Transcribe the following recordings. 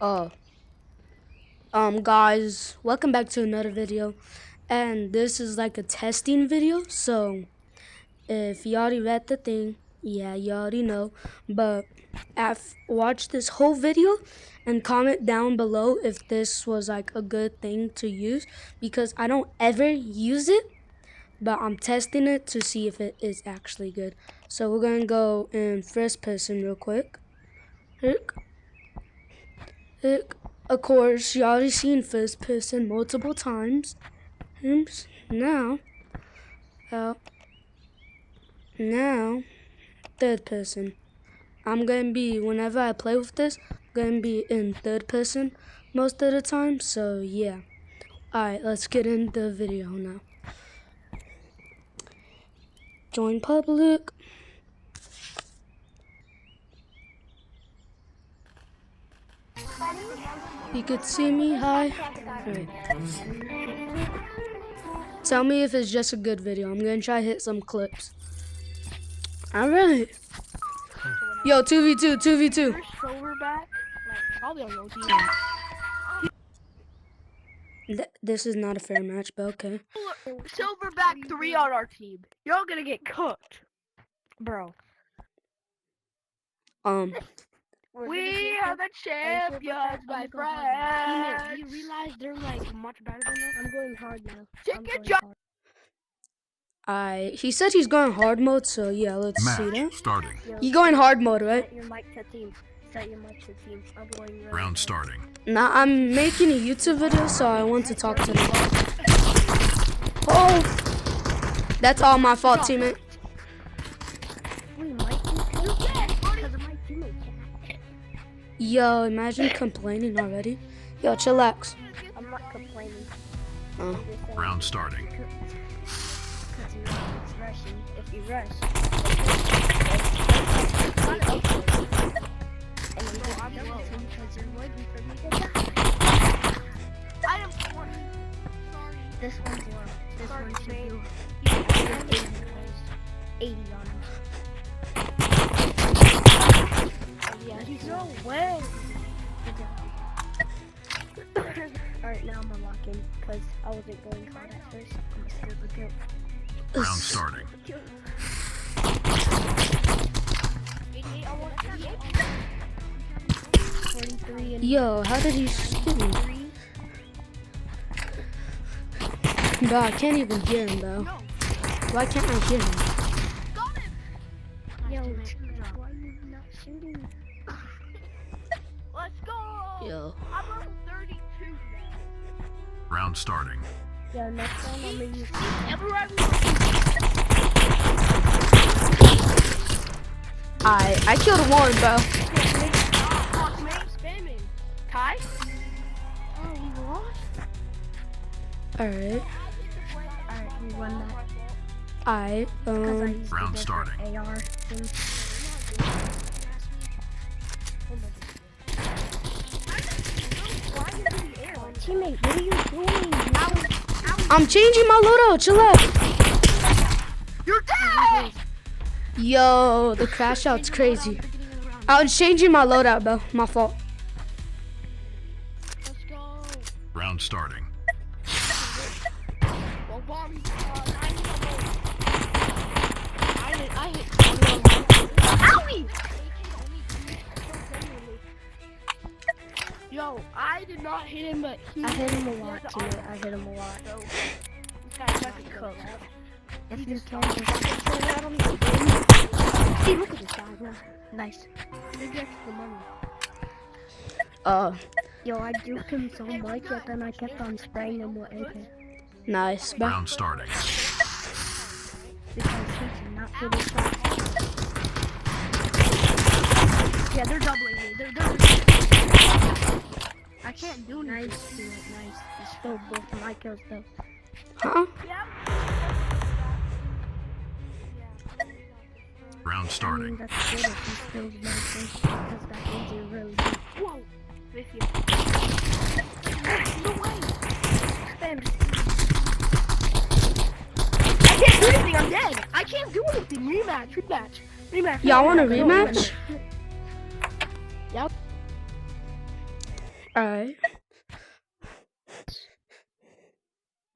Oh, guys, welcome back to another video. And this is like a testing video. So, if you already read the thing, yeah, you already know. But watch this whole video and comment down below if this was like a good thing to use, because I don't ever use it, but I'm testing it to see if it is actually good. So, we're gonna go in first person real quick. Of course, you already seen first person multiple times. Now, uh, now, third person. I'm gonna be, whenever I play with this, gonna be in third person most of the time. So yeah. Alright, let's get in the video now. Join public. You could see me. Hi. Alright. Tell me if it's just a good video. I'm gonna try to hit some clips. Alright. Yo, 2v2, 2v2. I'll be on your team. This is not a fair match, but okay. Silverback 3 on our team. You're gonna get cooked, bro. We are the champions, my friend. Do you realize they're like much better than us? I'm going hard now. He said he's going hard mode, so yeah, let's see that. Starting. You going hard mode, right? Set your mic to team. Set your mic to team. I'm going really Round starting. Nah, I'm making a YouTube video, so I want to talk to them. Oh! That's all my fault, teammate. We might be because of my teammate. Yo, imagine complaining already. Yo, chillax. I'm not complaining. Oh. Round starting. Because it's rushing. If you rush, and then I'm because you're waiting for me to die. I am 20. Sorry. This one's low. This Sorry, one should babe. be 80 on him. Yeah, No way. Alright, now I'm unlocking because I wasn't going hard at first. I'm scared to go. Round starting. 88, I want 88. 43 and Yo, how did he shoot me? 3. Bro, I can't even hear him, bro. Why can't I hear him? Got him. Yo, why are you not shooting? Let's go. Yo. I'm on 32 now. Round starting. Yo, next time I'm gonna use Everywhere I killed one, bro. spamming. Ty? Oh, we lost? Alright. Alright, we won that. I Because I used Round the starting. AR thing. Teammate, what are you doing? I'm changing my loadout. Chill out. You're dead! Yo, the crash out's crazy. I was changing my loadout, bro. My fault. Let's go. Round starting. Well, Bobby, I hit. Owie! Yo, I did not hit him, but he. I hit him a lot, teammate. I hit him a lot. So, this guy's fucking cooked. If you can, just... Hey, look at this guy, bro. Nice. Maybe extra money. Yo, I duped him so much that then I kept on spraying him with AK. Nice, bro. Round starting. Because he cannot hit his shot. Yeah, they're doubling me. They're I can't do Nice, teammate, nice. You stole both of my kills, though. Huh? Yeah. Round starting. That's good if you stole my kills, because that means you're really good. Whoa. With you. No way. Spam. I can't do anything. I'm dead. I can't do anything. Rematch. Y'all want a rematch? Yep. Alright.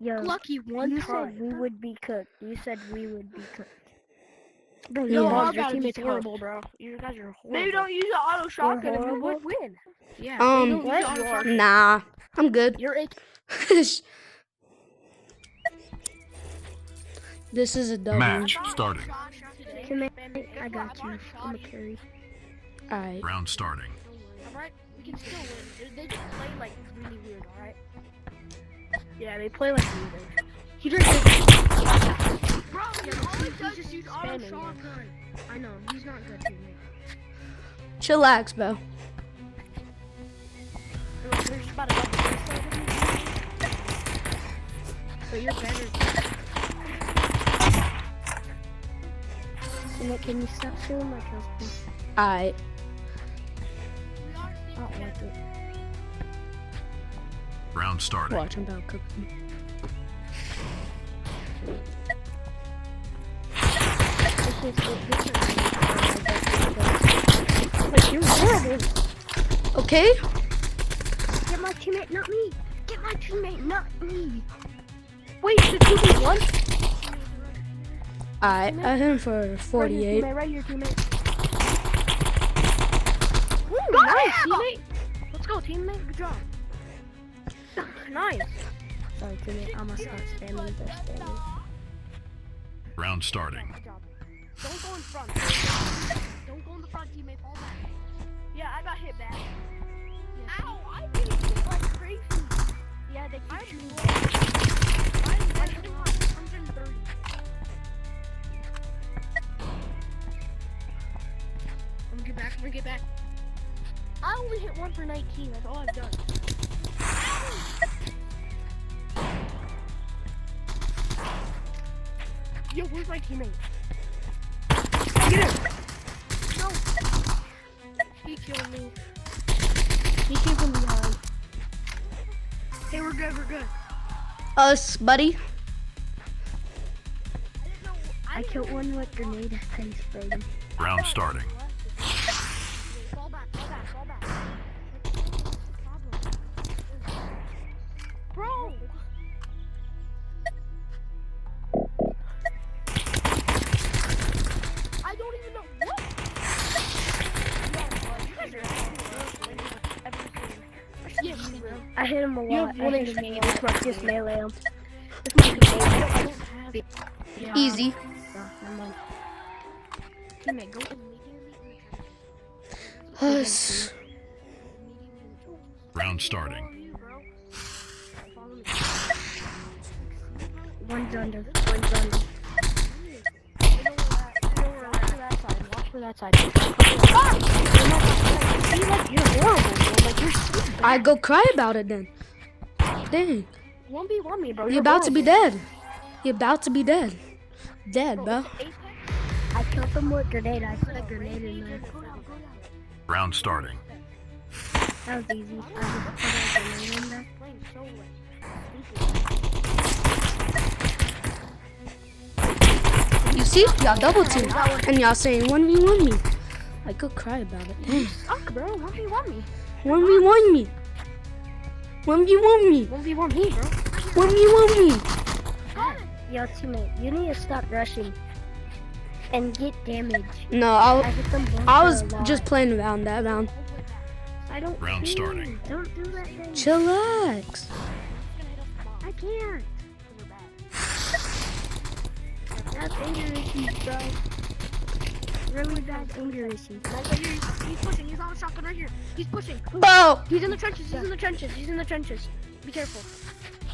Yo, Lucky one you time. said we would be cooked. You said we would be cooked. Bro, Yeah. yo, Your all teammates teammates horrible, horrible, bro. You guys are horrible. Maybe don't use the auto shotgun if you would win. Yeah. Um, maybe don't use the auto shotgun. Nah, I'm good. You're a This is a W. Match starting. Teammate, I got you. I'm a carry. Alright. Round starting. Alright, we can still win. They just play like really weird, alright? Yeah, they play like weird. He drinks Bro, Yeah, all but he does he's is use just auto spamming, shotgun. I know, he's not good teammate. Chillax, bro. They're just about to double this. But you're better. Teammate, can you stop shooting my kills, please? Alright. I don't like it. Round starting. Watch him about cooking. Like, you're horrible. Okay? Get my teammate, not me. Get my teammate, not me. Wait, is it 2v1? Alright, I hit him for Right 48. here, teammate, right here, teammate. Ooh, nice, teammate. Let's go, teammate. Good job. Nice. Sorry, teammate, I'm gonna start spamming this spamming. Round starting. Good job. Don't go in front. Don't go in the front, teammate. Fall back. Yeah, I got hit bad. Yeah, Ow, I did hit like crazy. yeah, they I keep shooting. I'm I'm 130. I'm gonna get back. I'm gonna get back. I only hit 1 for 19. That's all I've done. Yo, where's my teammate? Get him! No! He killed me. He came from behind. Hey, we're good, we're good. Us, buddy. I killed one with grenade and sprayed him. Round starting. Fall back, fall back, fall back. What's the problem? Bro! I don't even know what. Yeah, bro. I hit him a You lot. have one I hit him a HP. lot. This might just melee him. I don't have it. Yeah. Easy. Oh, never mind. Teammate, go immediately in the trenches. Us. Round starting. Follow me. One's under. One's under. Watch for that side. See, like, you're horrible, bro. Like, you're stupid. I go cry about it then. Dang. 1v1 me, bro. You're about to be dead. You're about to be dead. Dead, bro. I killed him with grenade. I put a grenade in there. Round starting. That was easy. I just put a grenade in there. You see? Y'all double team. And y'all saying 1v1 me. I could cry about it. Dang. Fuck, bro. 1v1 me. 1v1 me. 1v1 me. 1v1 me, bro. 1v1 me. Yo, teammate, you need to stop rushing and get damage. No, I hit them both I was for a lot. just playing around that round. I don't Round see starting. you. Don't do that thing. Chillax. I can't. That's anger issues, bro. Really bad anger issues. He's pushing. He's on a shotgun right here. He's pushing. Bo. He's in the trenches. He's in the trenches. He's in the trenches. Be careful.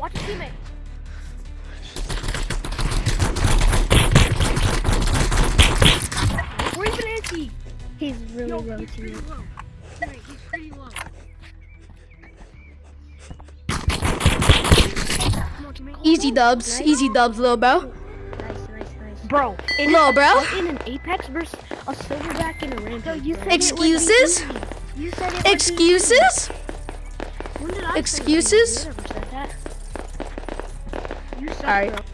Watch his teammate. Where even is he? He's really Yo, low, he's pretty teammate. low. Teammate, he's pretty low. Come on, teammate. Easy dubs. Easy dubs, little bro. Nice, nice, nice. Bro, Little bro. in an Apex versus a Silverback and a Rampage. you bro. said Excuses? You said it was Excuses? When did I say Excuses? that? You never said that. You said Alright. bro.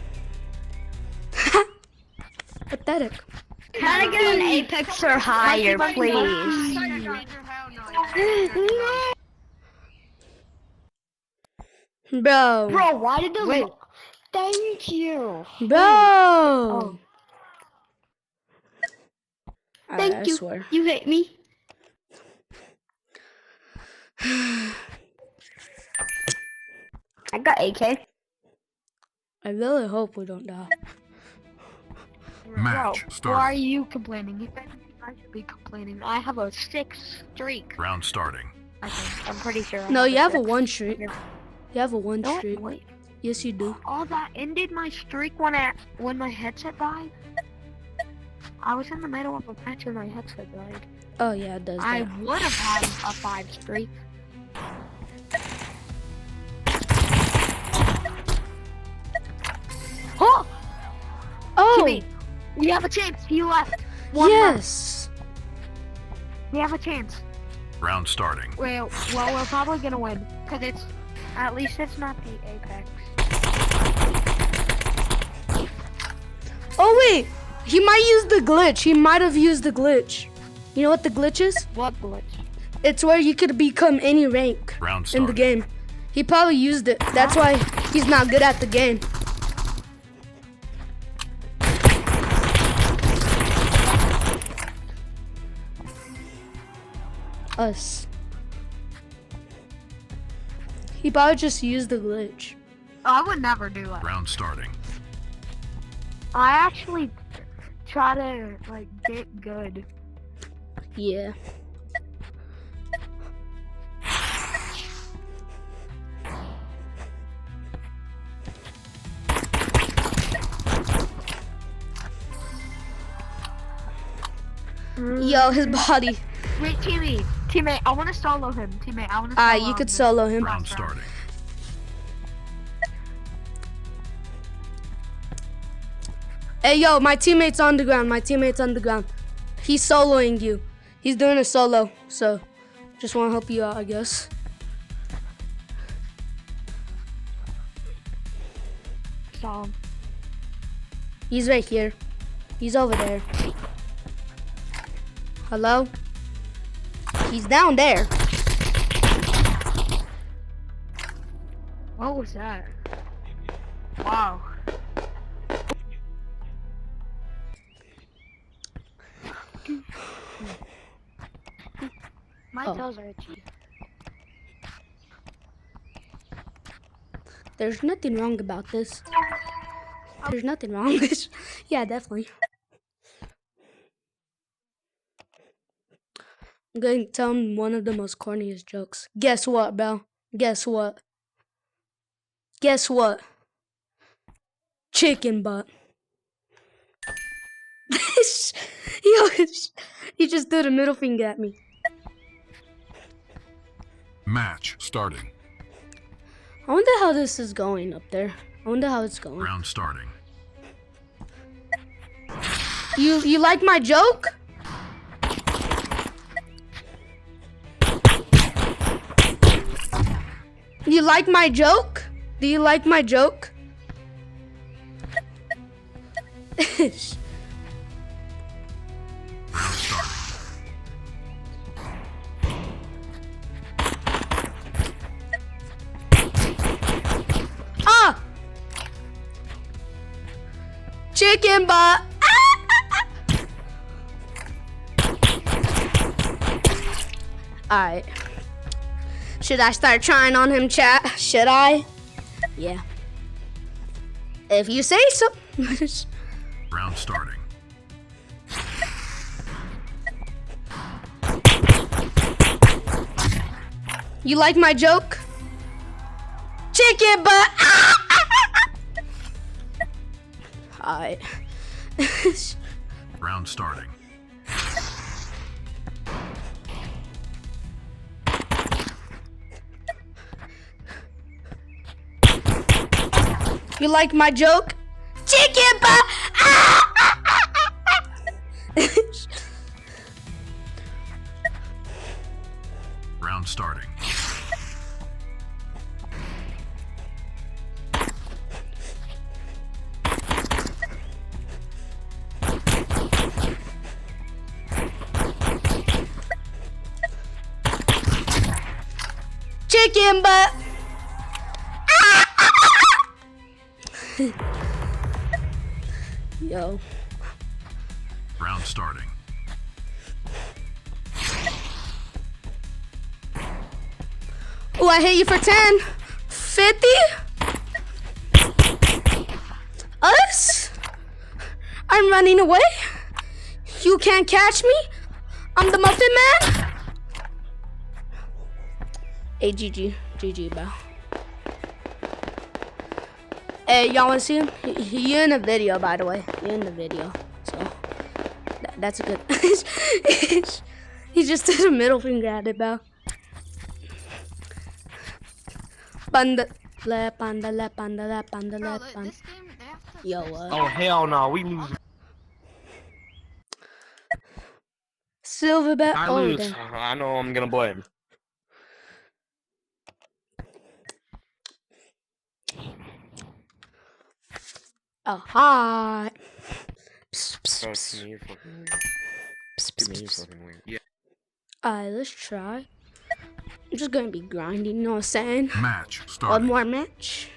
Pathetic. Can I get an Apex or higher, please? Bro. Bro, why did the Wait. Thank you. Bro. Oh, thank I you. swear. You hate me. I got AK. I really hope we don't die. Match Bro, why are starting. you complaining? If anything, I should be complaining. I have a 6 streak. Round starting. I think. I'm pretty sure. No, you have a six. 1 streak. You have a 1 No, streak. wait. Yes, you do. All that ended my streak when my headset died. I was in the middle of a match and my headset died. Oh, yeah, it does I that. would have had a 5 streak. Oh! Oh, Timmy, we have a chance. He left. One more. yes. We have a chance. Round starting. Well, we're probably gonna win. Cause at least it's not the Apex. Oh, wait. He might use the glitch. He might have used the glitch. You know what the glitch is? What glitch? It's where you could become any rank Round in the starting. game. He probably used it. That's why he's not good at the game. Us. He probably just used the glitch. I would never do that. Round starting. I actually try to like get good. Yeah. Yo, his body. Wait, teammate, I want to solo him. Teammate, I want to. Solo You could him. solo him. Round starting. Hey, yo, my teammate's on the ground. My teammate's on the ground. He's soloing you. He's doing a solo. So, just want to help you out, I guess. Saw him. He's right here. He's over there. Hello? He's down there. What was that? Wow. My Oh. toes are itchy. There's nothing wrong about this. There's nothing wrong with this. Yeah, definitely. I'm going to tell him one of the most corniest jokes. Guess what, bro? Guess what? Guess what? Chicken butt. Yo, he just did a middle finger at me. Match starting. I wonder how this is going up there. I wonder how it's going. Round starting. You like my joke? You like my joke? Do you like my joke? Round starting. Ah! Chicken butt. Alright. Should I start trying on him, chat? Should I? Yeah. If you say so. Round starting. You like my joke? Chicken butt. Alright. Round starting. You like my joke? Chicken butt. Round starting. Chicken butt. Yo. Round starting. Oh, I hit you for 10. 50? Us? I'm running away. You can't catch me. I'm the Muffin Man. Hey, GG. GG, bro. Hey, y'all wanna see him? You're in a video, by the way. You're in the video. So, that's a good... He just did a middle finger at it, bro. Panda, panda, panda, panda, Bro, panda. this game, they have to Yo, fix Oh hell no, we lose. Silverback. I Oh, lose. damn. I know I'm gonna blame. Oh, hi. Psst, psst, Oh, psst, to me, you're fucking weird. psst, To me, psst, you're psst. fucking weird. Yeah. Alright, let's try. I'm just gonna be grinding, you know what I'm saying? Match One starting. more match.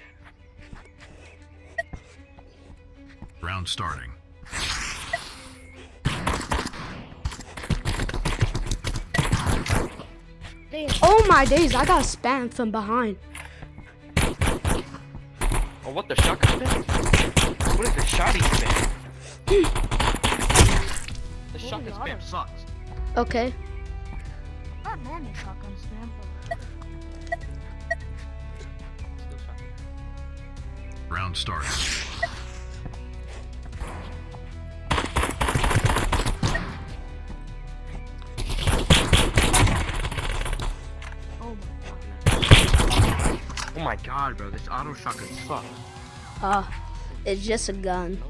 Round starting. Damn. Oh my days, I got spammed from behind. Oh, what the shotgun spin? What is the shotty spin? The shotgun spam sucks. Okay. Not normal shotgun spam, but Still shotgun. Round starting. Oh my god, bro, this auto shotgun sucks. It's just a gun.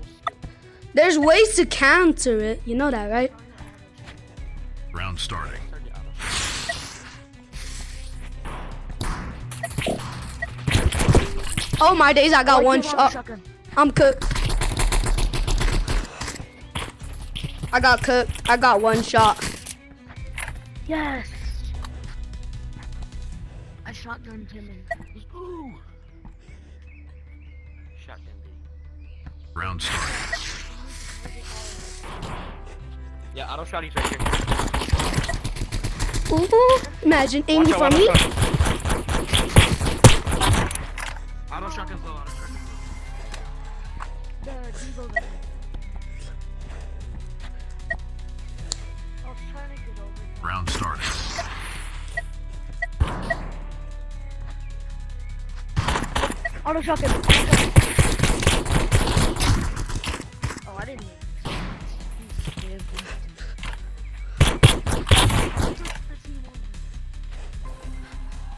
There's ways to counter it. You know that, right? Round starting. Oh my days, I got one shot. I'm cooked. I got cooked. I got one shot. Yes. I shotgunned him and Shotgun B. Round starting. Yeah, auto shotty's right here. Ooh, imagine aiming Watch for out, me. Auto shotgun's low, auto shotgun's low. The Devo guy. I was trying to get over. Round starting. Auto shotgun. Oh, I didn't even.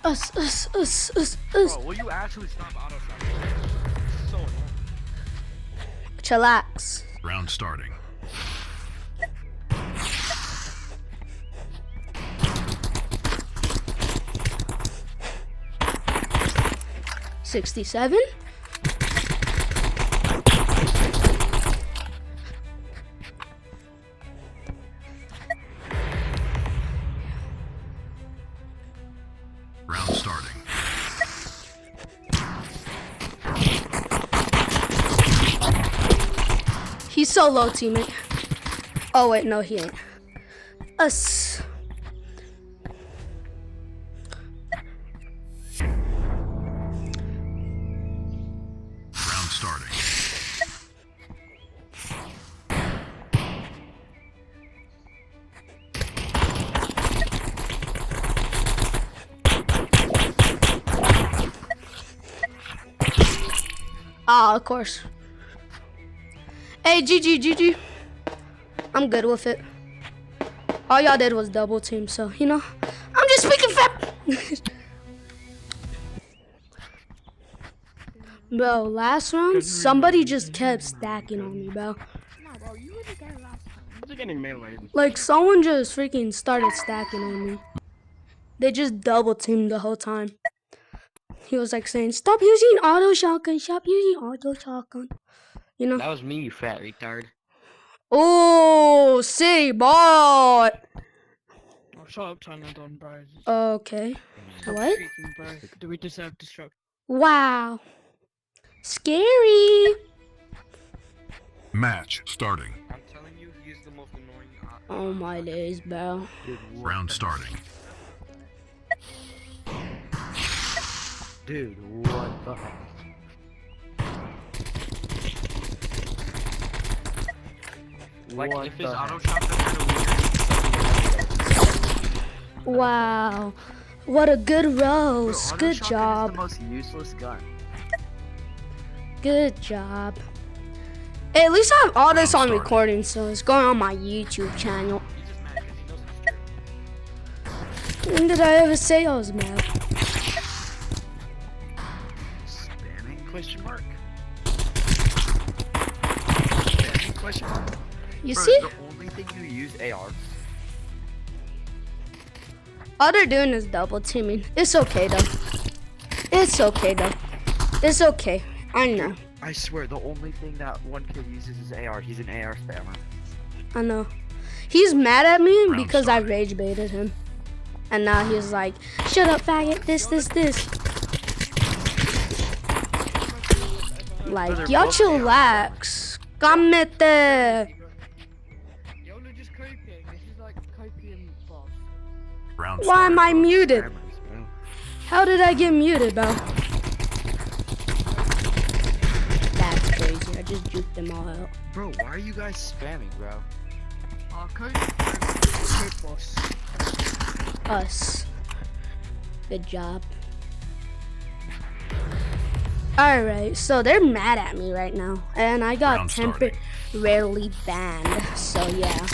Us. Bro, will you actually stop auto shotgun? It's so annoying. Chillax. Round starting. $67. Round starting. He's so low, teammate. Oh wait, no, he ain't. Us. Round starting. Ah, of course. Hey, GG. I'm good with it. All y'all did was double team, so, you know. I'm just speaking fat. Bro, last round, somebody just kept stacking on me, bro. no, bro, you were the guy last time. What's it getting melee? Like, someone just freaking started stacking on me. They just double teamed the whole time. He was like saying, stop using auto shotgun, stop using auto shotgun. You know? That was me, you fat retard. Oh, city boy. Oh, shut up, China Don, bro. Okay. Stop What? speaking, bro. Do we deserve destruction? Wow. Scary. Match starting. I'm telling you, he's the most annoying. Oh my days, bro. Round starting. Dude, what the heck? Like, What if his the auto heck? shotgun had a weird. Wow. What a good Bro, roast. auto Good shotgun is job. the most useless gun. Good job. Hey, at least I have all this on Round starting. recording, so it's going on my YouTube channel. He's just mad because he knows it's true. When did I ever say I was mad? Spamming? Question mark. Spamming question mark. You Bro, see? the only thing you use AR. All they're doing is double teaming. It's okay though. It's okay though. It's okay. I know. I swear, the only thing that one kid uses is AR. He's an AR spammer. I know. He's mad at me Round because I starting. rage baited him. And now he's like, shut up, faggot. This. Like, Brother, y'all both chillax. Cámete. Y'all are just copying. This is like copying boss. Round Why am I starting. muted? Spammers, bro. How did I get muted, bro? That's crazy. I just juked them all out. Bro, why are you guys spamming, bro? Code boss. Us. Good job. Alright, so they're mad at me right now. And I got Round starting. temporarily banned. So yeah.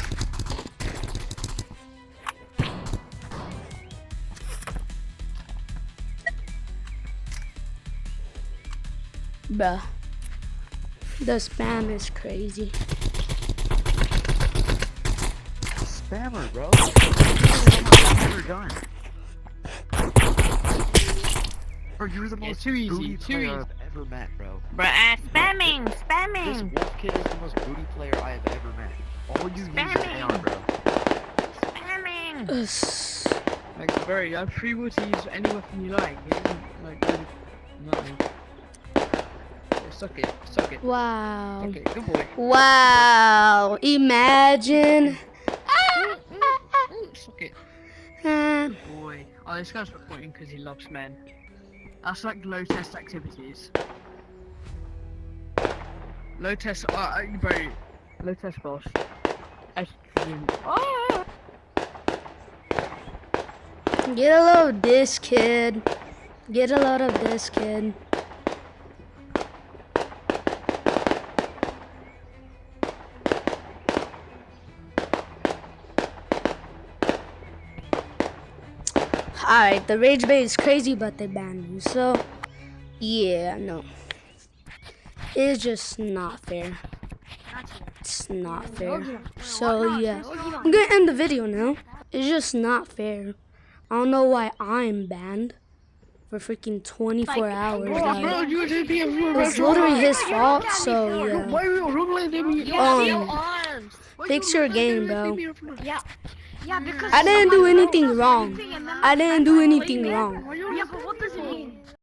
Bruh. The spam is crazy. Spammer, bro. I've never done. Bro, you're the most too easy, booty too player easy. I've ever met, bro. Spamming, This spamming, wolf kid is the most booty player I have ever met. All you use is Spamming. AR, bro. spamming. Like, bro, you have free will to use any weapon you like. You don't, like, really, nothing. Yeah, suck it, suck it. Wow. Okay, good boy. Wow. Imagine. Suck it. Uh, Boy. Oh, this guy's reporting because he loves men. That's like low test activities. Low test, bro. Low test boss. Estrogen. Oh! Get a load of this, kid. Get a load of this, kid. Alright, the rage bait is crazy, but they banned me. So, yeah, no. It's just not fair. It's not fair. So, yeah. I'm gonna end the video now. It's just not fair. I don't know why I'm banned for freaking 24 hours. Bro, Like, you did be a it's literally his fault, so yeah. Why are you wrong me? arms. Fix your game, bro. Yeah, because I didn't do anything wrong. I didn't do anything wrong. Yeah, but what does it mean?